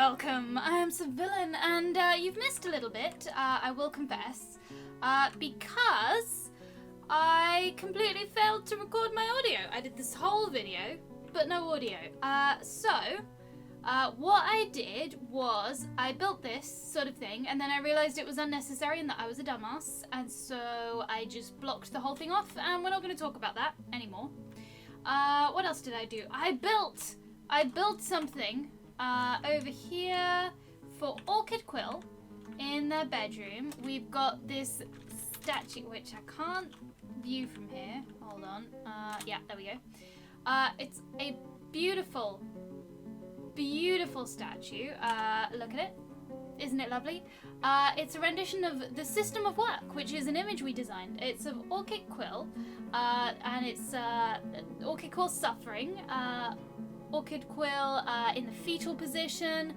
welcome. I am Civilian, and you've missed a little bit, I will confess, because I completely failed to record my audio. I did this whole video, but no audio. What I did was I built this sort of thing, and then I realized it was unnecessary and that I was a dumbass, and so I just blocked the whole thing off, and we're not going to talk about that anymore. What else did I do? I built something over here for Orchid Quill in their bedroom. We've got this statue, which I can't view from here. Hold on. Yeah, there we go. It's a beautiful, beautiful statue. Look at it. Isn't it lovely? It's a rendition of the System of Work, which is an image we designed. It's of Orchid Quill, and it's Orchid Quill suffering, Orchid Quill in the fetal position,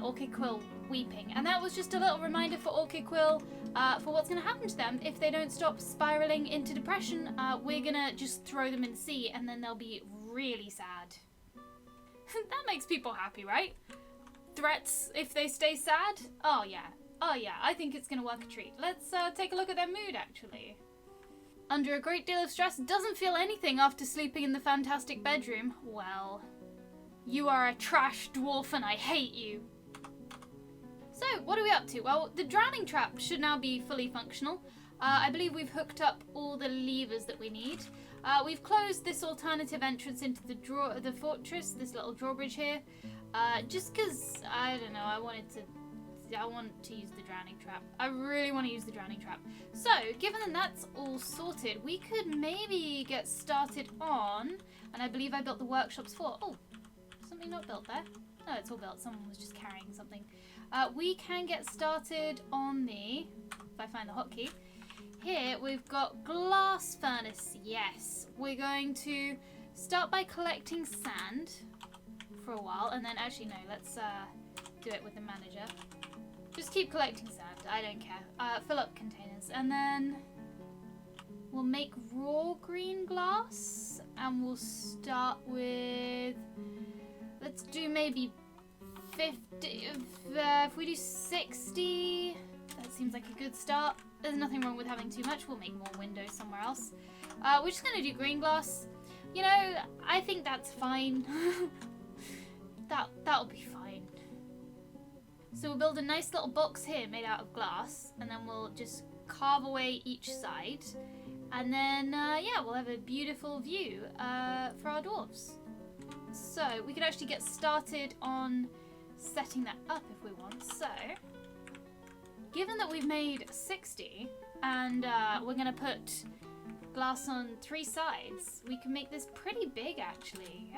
Orchid Quill weeping. And that was just a little reminder for Orchid Quill for what's going to happen to them if they don't stop spiraling into depression. We're going to just throw them in the sea, and then they'll be really sad. That makes people happy, right? Threats if they stay sad? Oh yeah, I think it's gonna work a treat. Let's take a look at their mood, actually. Under a great deal of stress, doesn't feel anything after sleeping in the fantastic bedroom. Well, you are a trash dwarf and I hate you. So, what are we up to? Well, the drowning trap should now be fully functional. I believe we've hooked up all the levers that we need. We've closed this alternative entrance into the fortress, this little drawbridge here. Just because, I don't know, I want to use the drowning trap. I really want to use the drowning trap. So, given that that's all sorted, we could maybe get started on, and I believe I built the workshops for, oh, something not built there. No, it's all built. Someone was just carrying something. We can get started on the, if I find the hotkey, here we've got glass furnace. Yes, we're going to start by collecting sand for a while, and then actually no, let's do it with the manager. Just keep collecting sand, I don't care. Fill up containers, and then we'll make raw green glass, and we'll start with, let's do maybe 50, if we do 60, that seems like a good start. There's nothing wrong with having too much. We'll make more windows somewhere else. We're just gonna do green glass. You know, I think that's fine. That'll be fine. So we'll build a nice little box here made out of glass, and then we'll just carve away each side, and then yeah, we'll have a beautiful view for our dwarves. So we could actually get started on setting that up if we want. So given that we've made 60 and we're gonna put glass on 3 sides, we can make this pretty big actually.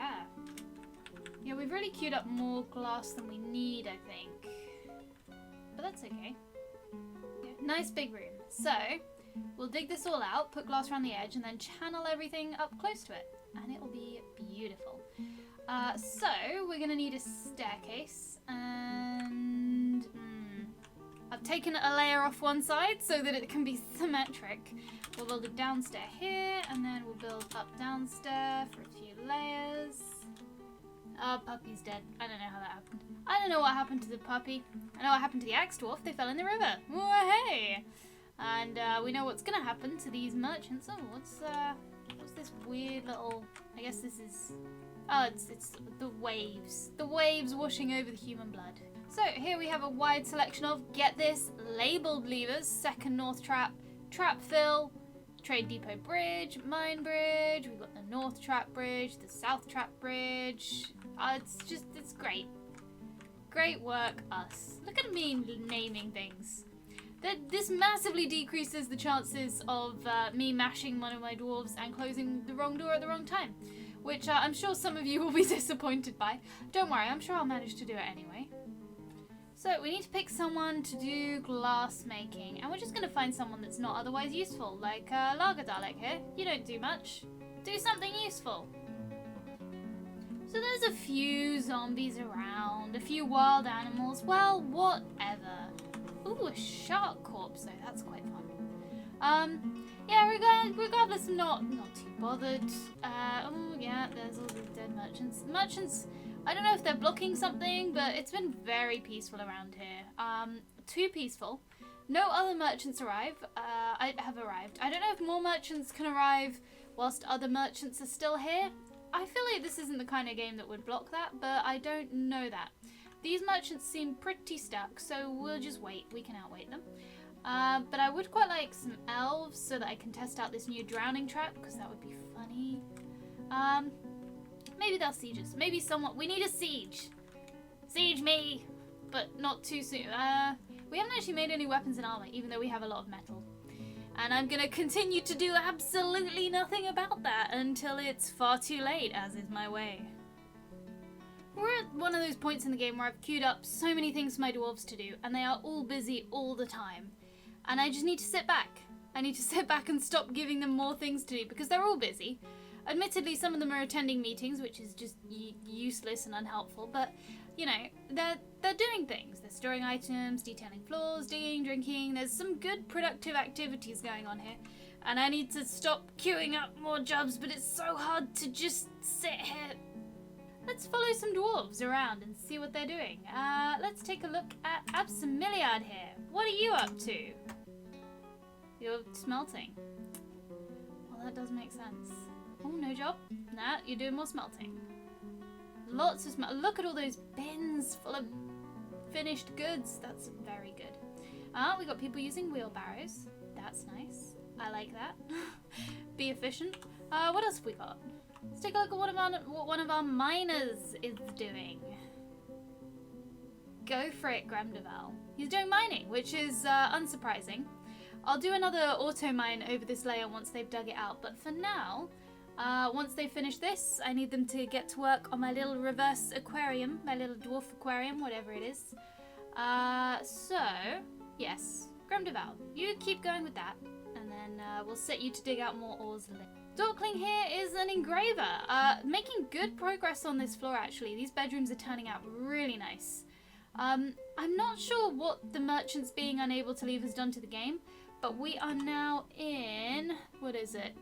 Yeah, we've really queued up more glass than we need, I think. But that's okay. Yeah, nice big room. So, we'll dig this all out, put glass around the edge, and then channel everything up close to it. And it'll be beautiful. So, we're going to need a staircase. And I've taken a layer off one side so that it can be symmetric. We'll build a downstairs here, and then we'll build up downstairs for a few layers. Oh, puppy's dead. I don't know how that happened. I don't know what happened to the puppy. I know what happened to the axe dwarf. They fell in the river. Whoa, hey! And we know what's gonna happen to these merchants. Oh, what's this weird little? I guess this is. Oh, it's the waves. The waves washing over the human blood. So here we have a wide selection of, get this, labeled levers. Second north trap, trap fill, Trade Depot Bridge, Mine Bridge, we've got the North Trap Bridge, the South Trap Bridge. It's great. Great work, us. Look at me naming things. This massively decreases the chances of me mashing one of my dwarves and closing the wrong door at the wrong time, which I'm sure some of you will be disappointed by. Don't worry, I'm sure I'll manage to do it anyway. So we need to pick someone to do glass making, and we're just going to find someone that's not otherwise useful, like Lager Dalek here. You don't do much. Do something useful. So there's a few zombies around, a few wild animals, well, whatever. Ooh, a shark corpse though, that's quite fun. Yeah, regardless, I'm not too bothered. Oh yeah, there's all the dead merchants. Merchants I don't know if they're blocking something, but it's been very peaceful around here. Too peaceful. No other merchants have arrived. I don't know if more merchants can arrive whilst other merchants are still here. I feel like this isn't the kind of game that would block that, but I don't know that. These merchants seem pretty stuck, so we'll just wait. We can outwait them. But I would quite like some elves so that I can test out this new drowning trap, because that would be funny. Maybe they'll siege us. Maybe someone... We need a siege. Siege me! But not too soon. We haven't actually made any weapons and armor, even though we have a lot of metal. And I'm gonna continue to do absolutely nothing about that until it's far too late, as is my way. We're at one of those points in the game where I've queued up so many things for my dwarves to do, and they are all busy all the time. And I just need to sit back. I need to sit back and stop giving them more things to do, because they're all busy. Admittedly, some of them are attending meetings, which is just useless and unhelpful, but, you know, they're doing things. They're storing items, detailing floors, digging, drinking. There's some good productive activities going on here. And I need to stop queuing up more jobs, but it's so hard to just sit here. Let's follow some dwarves around and see what they're doing. Let's take a look at Absamiliad here. What are you up to? You're smelting. Well, that does make sense. Oh, no job? Nah, you're doing more smelting. Lots of Look at all those bins full of finished goods. That's very good. We got people using wheelbarrows. That's nice. I like that. Be efficient. What else have we got? Let's take a look at what one of our miners is doing. Go for it, Gramdeval. He's doing mining, which is unsurprising. I'll do another auto mine over this layer once they've dug it out, but for now, once they finish this, I need them to get to work on my little reverse aquarium, my little dwarf aquarium, whatever it is. So, yes, Gramdeval, you keep going with that, and then we'll set you to dig out more ores later. Dorkling here is an engraver, making good progress on this floor actually. These bedrooms are turning out really nice. I'm not sure what the merchants being unable to leave has done to the game, but we are now in, what is it,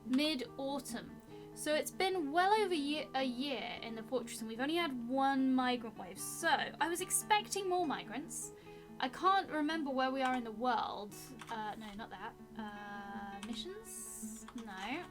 mid-autumn. So it's been well over a year in the fortress and we've only had one migrant wave. So I was expecting more migrants. I can't remember where we are in the world. No, not that. Missions? No.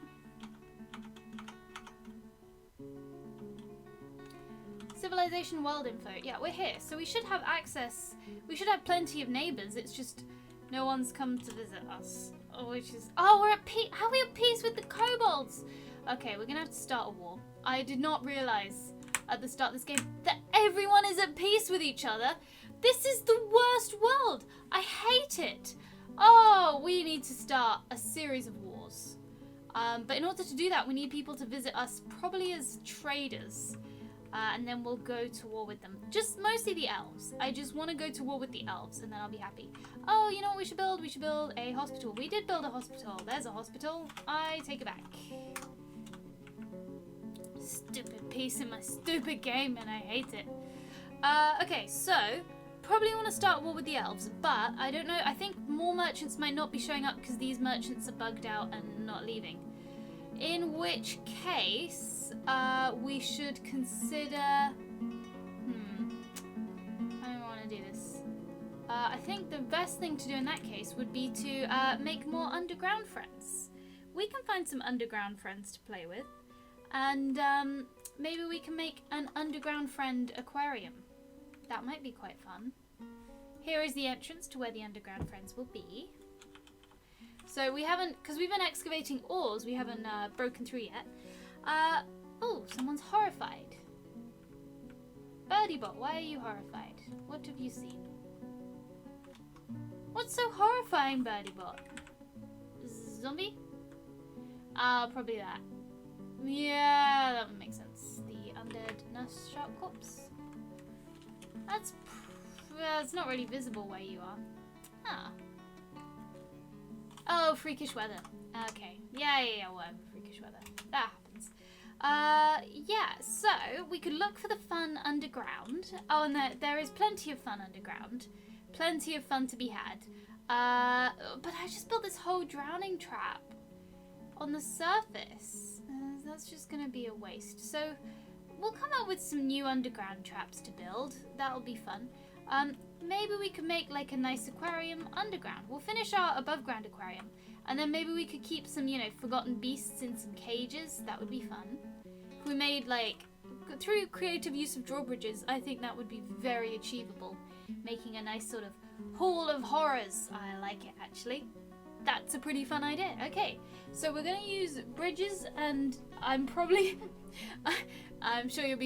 Civilization world info. Yeah, we're here. So we should have access. We should have plenty of neighbors. It's just no one's come to visit us. Oh, which is... Oh, we're at peace. How are we at peace with the kobolds? Okay, we're gonna have to start a war. I did not realize at the start of this game that everyone is at peace with each other. This is the worst world. I hate it. Oh, we need to start a series of wars. But in order to do that, we need people to visit us, probably as traders. And then we'll go to war with them. Just mostly the elves. I just want to go to war with the elves, and then I'll be happy. Oh, you know what we should build? We should build a hospital. We did build a hospital. There's a hospital. I take it back. Stupid piece in my stupid game, and I hate it. Okay, so... Probably want to start a war with the elves, but I don't know. I think more merchants might not be showing up because these merchants are bugged out and not leaving. In which case, we should consider... I don't want to do this. I think the best thing to do in that case would be to make more underground friends. We can find some underground friends to play with. And maybe we can make an underground friend aquarium. That might be quite fun. Here is the entrance to where the underground friends will be. So we haven't, because we've been excavating ores, we haven't broken through yet. Oh, someone's horrified. Birdiebot, why are you horrified? What have you seen? What's so horrifying, Birdiebot? Zombie? Probably that. Yeah, that would make sense. The undead nurse shark corpse. That's it's not really visible where you are. Ah. Oh, freakish weather. Okay. Yeah, whatever. Freakish weather. That happens. Yeah, so we could look for the fun underground. Oh, and there is plenty of fun underground. Plenty of fun to be had. But I just built this whole drowning trap on the surface. That's just going to be a waste. So we'll come up with some new underground traps to build. That'll be fun. Maybe we could make like a nice aquarium underground. We'll finish our above ground aquarium. And then maybe we could keep some, you know, forgotten beasts in some cages. That would be fun. If we made like, through creative use of drawbridges, I think that would be very achievable. Making a nice sort of hall of horrors. I like it actually. That's a pretty fun idea. Okay, so we're going to use bridges, and I'm probably... I'm sure you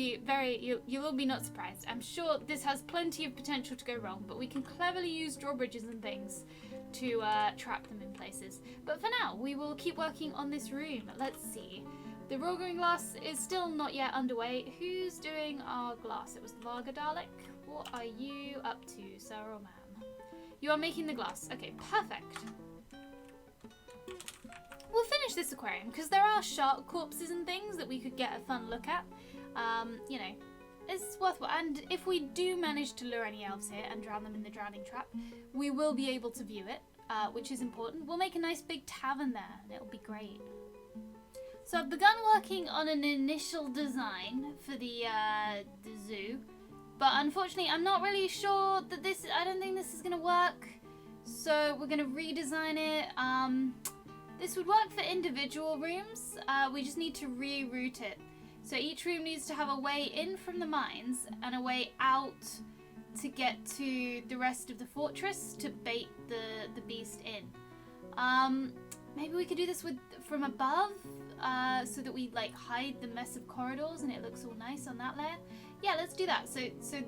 will be not surprised. I'm sure this has plenty of potential to go wrong, but we can cleverly use drawbridges and things to trap them in places. But for now, we will keep working on this room. Let's see. The Rogaring glass is still not yet underway. Who's doing our glass? It was Varga Dalek. What are you up to, sir or ma'am? You are making the glass. Okay, perfect. We'll finish this aquarium because there are shark corpses and things that we could get a fun look at. You know, it's worthwhile. And if we do manage to lure any elves here and drown them in the drowning trap, we will be able to view it, which is important. We'll make a nice big tavern there and it'll be great. So I've begun working on an initial design for the zoo, but unfortunately I'm not really sure that I don't think this is going to work. So we're going to redesign it. This would work for individual rooms. We just need to reroute it. So each room needs to have a way in from the mines and a way out to get to the rest of the fortress to bait the beast in. Maybe we could do this from above, so that we like hide the mess of corridors and it looks all nice on that layer. Yeah, let's do that. So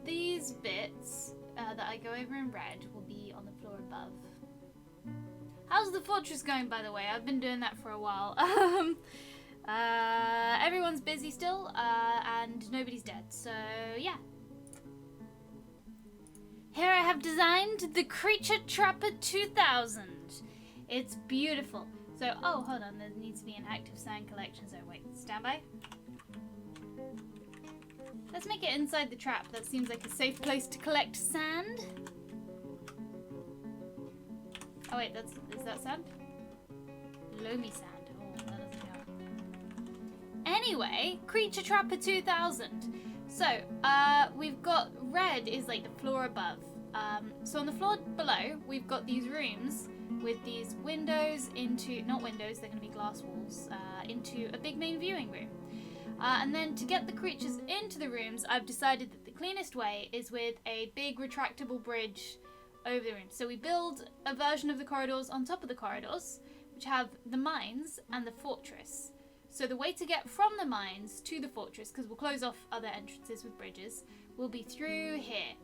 these bits that I go over in red will be on the floor above. How's the fortress going, by the way? I've been doing that for a while. Everyone's busy still, and nobody's dead, so yeah. Here I have designed the Creature Trapper 2000. It's beautiful. So, oh, hold on, there needs to be an active sand collection zone. Wait, stand by. Let's make it inside the trap. That seems like a safe place to collect sand. Oh wait, is that sand? Loamy sand. Oh, that doesn't count. Anyway, Creature Trapper 2000. So, we've got red is like the floor above. So on the floor below, we've got these rooms with these windows into, not windows, they're going to be glass walls, into a big main viewing room. And then to get the creatures into the rooms, I've decided that the cleanest way is with a big retractable bridge over the room. So we build a version of the corridors on top of the corridors, which have the mines and the fortress. So the way to get from the mines to the fortress, because we'll close off other entrances with bridges, will be through here.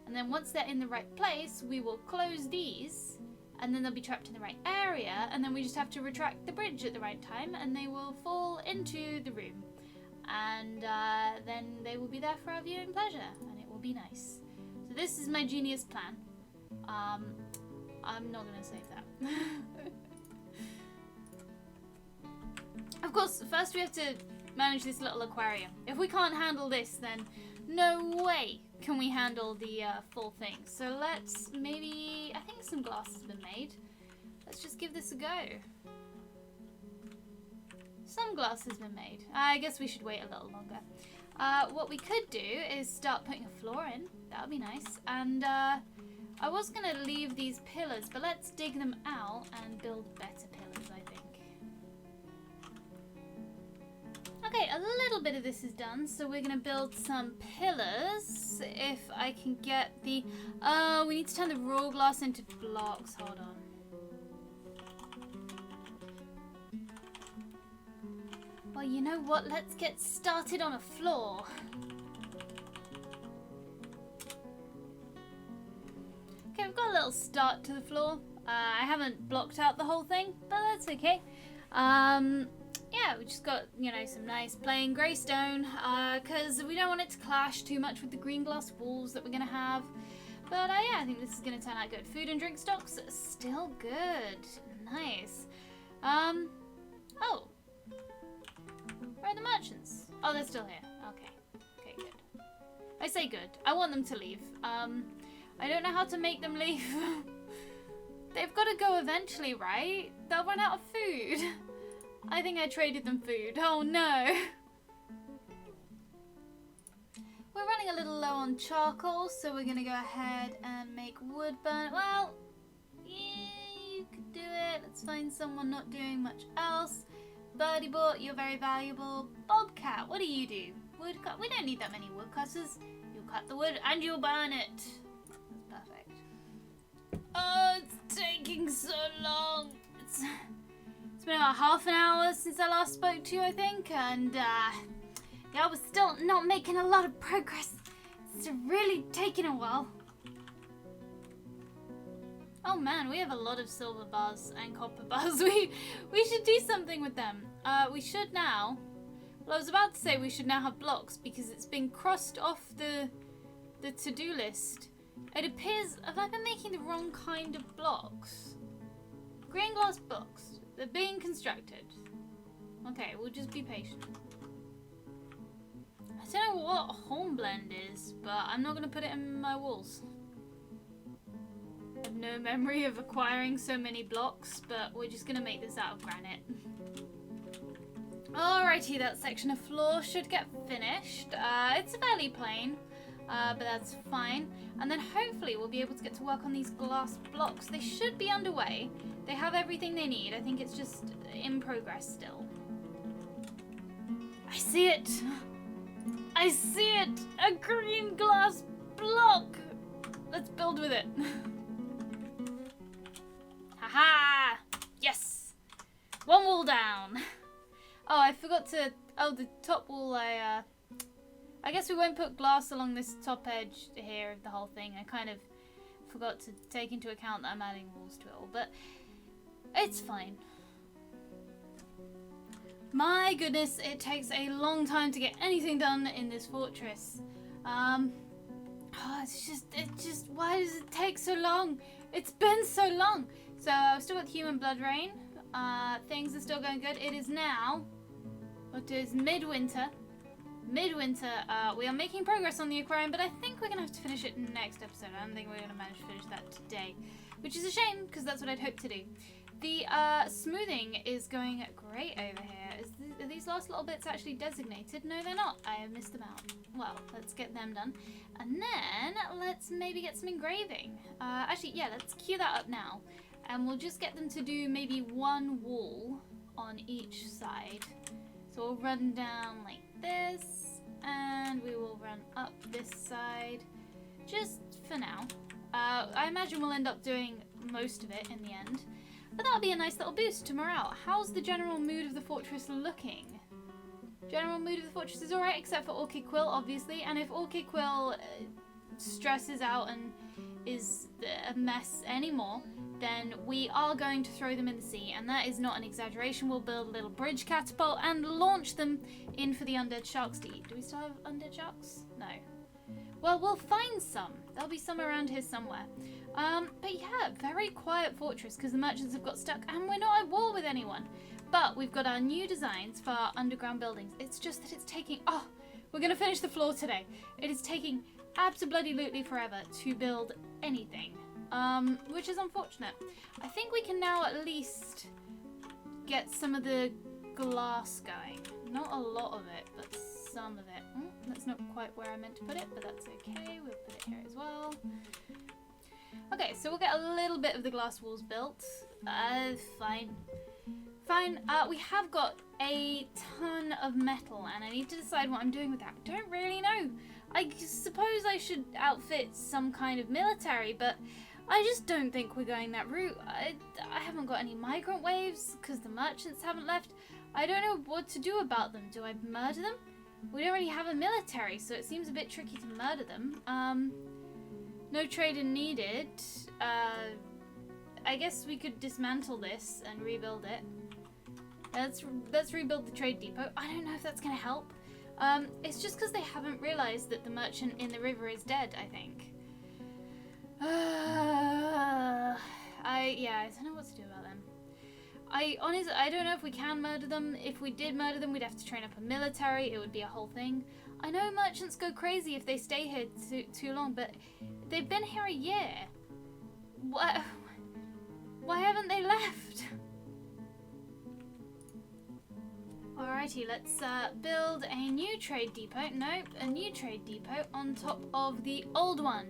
And then once they're in the right place, we will close these, and then they'll be trapped in the right area, and then we just have to retract the bridge at the right time, and they will fall into the room. And then they will be there for our viewing pleasure, and it will be nice. So this is my genius plan. I'm not going to save that. Of course, first we have to manage this little aquarium. If we can't handle this, then no way can we handle the full thing. So let's maybe, I think some glass has been made. Let's just give this a go. Some glass has been made. I guess we should wait a little longer. What we could do is start putting a floor in. That would be nice. And I was going to leave these pillars, but let's dig them out and build better pillars, I think. Okay, a little bit of this is done, so we're going to build some pillars. If I can get the... Oh, we need to turn the raw glass into blocks. Hold on. Well, you know what? Let's get started on a floor. Okay, we've got a little start to the floor. I haven't blocked out the whole thing, but that's okay. Yeah, we just got, you know, some nice plain grey stone, because we don't want it to clash too much with the green glass walls that we're going to have. But yeah, I think this is going to turn out good. Food and drink stocks, still good. Nice. Oh. Where are the merchants? Oh, they're still here. Okay. Okay, good. I say good. I want them to leave. I don't know how to make them leave. They've got to go eventually, right? They'll run out of food. I think I traded them food. Oh no. running a little low on charcoal, so we're gonna go ahead and make wood burn. Well, yeah, you could do it. Let's find someone not doing much else. Birdie Bot, you're very valuable. Bobcat, what do you do? Woodcut. We don't need that many woodcutters. You'll cut the wood and you'll burn it. That's perfect. Oh, it's taking so long. It's been about half an hour since I last spoke to you, I think, and yeah, we're still not making a lot of progress. It's really taking a while. Oh man, we have a lot of silver bars and copper bars. We should do something with them. We should now. Well, I was about to say we should now have blocks because it's been crossed off the to-do list. It appears have I been making the wrong kind of blocks? Green glass blocks. They're being constructed. Okay, we'll just be patient. I don't know what hornblende is, but I'm not going to put it in my walls. I have no memory of acquiring so many blocks, but we're just going to make this out of granite. Alrighty, that section of floor should get finished. It's fairly plain, but that's fine. And then hopefully we'll be able to get to work on these glass blocks. They should be underway. They have everything they need. I think it's just in progress still. I see it! I see it! A green glass block! Let's build with it. Haha! Yes! One wall down. Oh, I forgot to... Oh, the top wall I guess we won't put glass along this top edge here of the whole thing. I kind of forgot to take into account that I'm adding walls to it all, but it's fine. My goodness, it takes a long time to get anything done in this fortress. It's just, why does it take so long? It's been so long. So I've still got human blood rain. Things are still going good. It is now, it is midwinter. We are making progress on the aquarium, but I think we're gonna have to finish it next episode. I don't think we're gonna manage to finish that today, which is a shame because that's what I'd hoped to do. The smoothing is going great over here. Are these last little bits actually designated? No, they're not. I have missed them out. Well, let's get them done. And then let's maybe get some engraving. Actually, yeah, let's queue that up now. And we'll just get them to do maybe one wall on each side. So we'll run down like this, and we will run up this side, just for now. I imagine we'll end up doing most of it in the end. But that'll be a nice little boost to morale. How's the general mood of the fortress looking? General mood of the fortress is alright, except for Orchid Quill, obviously. And if Orchid Quill stresses out and is a mess anymore, then we are going to throw them in the sea. And that is not an exaggeration. We'll build a little bridge catapult and launch them in for the undead sharks to eat. Do we still have undead sharks? No. Well, we'll find some. There'll be some around here somewhere. But yeah, very quiet fortress because the merchants have got stuck and we're not at war with anyone. But we've got our new designs for our underground buildings. It's just that it's taking... Oh, we're going to finish the floor today. It is taking absolutely forever to build anything, which is unfortunate. I think we can now at least get some of the glass going. Not a lot of it, but some of it. That's not quite where I meant to put it, but that's okay. We'll put it here as well. Okay, so we'll get a little bit of the glass walls built. Fine. We have got a ton of metal, and I need to decide what I'm doing with that. I don't really know. I suppose I should outfit some kind of military, but I just don't think we're going that route. I haven't got any migrant waves because the merchants haven't left. I don't know what to do about them. Do I murder them? We don't really have a military, so it seems a bit tricky to murder them. No trading needed. I guess we could dismantle this and rebuild it. Let's rebuild the trade depot. I don't know if that's going to help. It's just because they haven't realized that the merchant in the river is dead, I think. I don't know what to do about them. I don't know if we can murder them. If we did murder them, we'd have to train up a military. It would be a whole thing. I know merchants go crazy if they stay here too long, but they've been here a year. Why haven't they left? Alrighty, let's build a new trade depot. Nope, a new trade depot on top of the old one.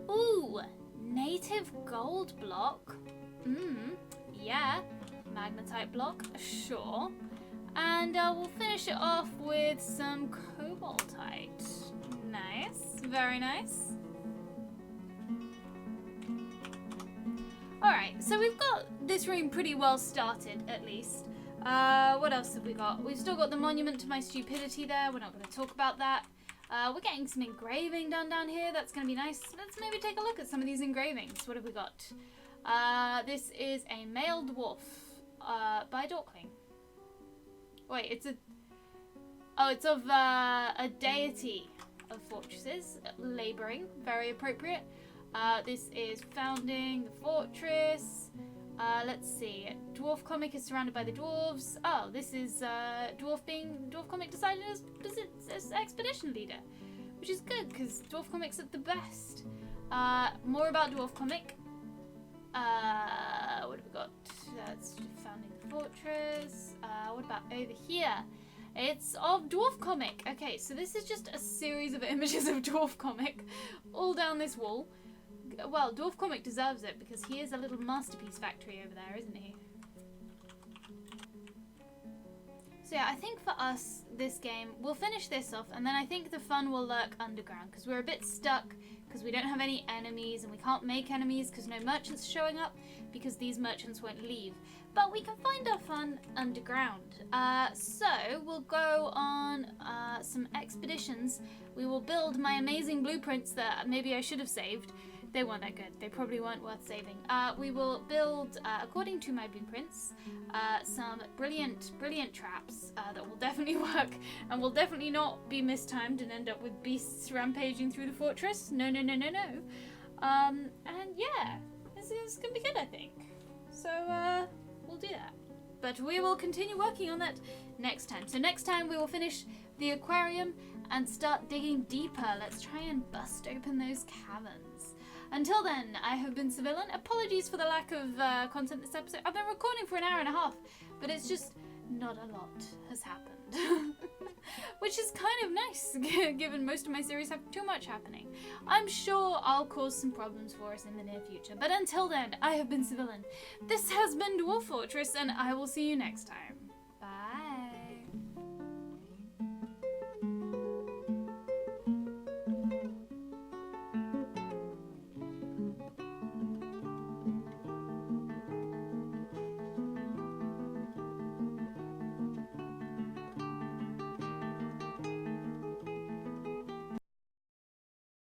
Ooh, native gold block. Yeah. Magnetite block, sure. And we'll finish it off with some cobaltite. Nice, very nice. Alright, so we've got this room pretty well started, at least. What else have we got? We've still got the monument to my stupidity there. We're not going to talk about that. We're getting some engraving done down here. That's going to be nice. Let's maybe take a look at some of these engravings. What have we got? This is a male dwarf by Dorkling. Wait, it's of a deity of fortresses, labouring, very appropriate. This is founding the fortress. Let's see. Dwarf comic is surrounded by the dwarves. Oh, this is dwarf comic decided as expedition leader, which is good because dwarf comics are the best. More about dwarf comic. What have we got? That's founding the fortress. What about over here? It's of dwarf comic. Okay, so this is just a series of images of dwarf comic all down this wall. Well, dwarf comic deserves it because he is a little masterpiece factory over there, isn't he? So yeah, I think for us, this game, we'll finish this off, and then I think the fun will lurk underground, because we're a bit stuck, because we don't have any enemies, and we can't make enemies, because no merchants are showing up, because these merchants won't leave. But we can find our fun underground. So we'll go on some expeditions. We will build my amazing blueprints that maybe I should have saved. They weren't that good. They probably weren't worth saving. We will build, according to my blueprints, some brilliant traps that will definitely work and will definitely not be mistimed and end up with beasts rampaging through the fortress. No. And yeah, this is going to be good, I think. So, we'll do that. But we will continue working on that next time. So next time we will finish the aquarium and start digging deeper. Let's try and bust open those caverns. Until then, I have been Civilian. Apologies for the lack of content this episode. I've been recording for an hour and a half, but it's just not a lot has happened. Which is kind of nice, given most of my series have too much happening. I'm sure I'll cause some problems for us in the near future, but until then, I have been Civilian. This has been Dwarf Fortress, and I will see you next time.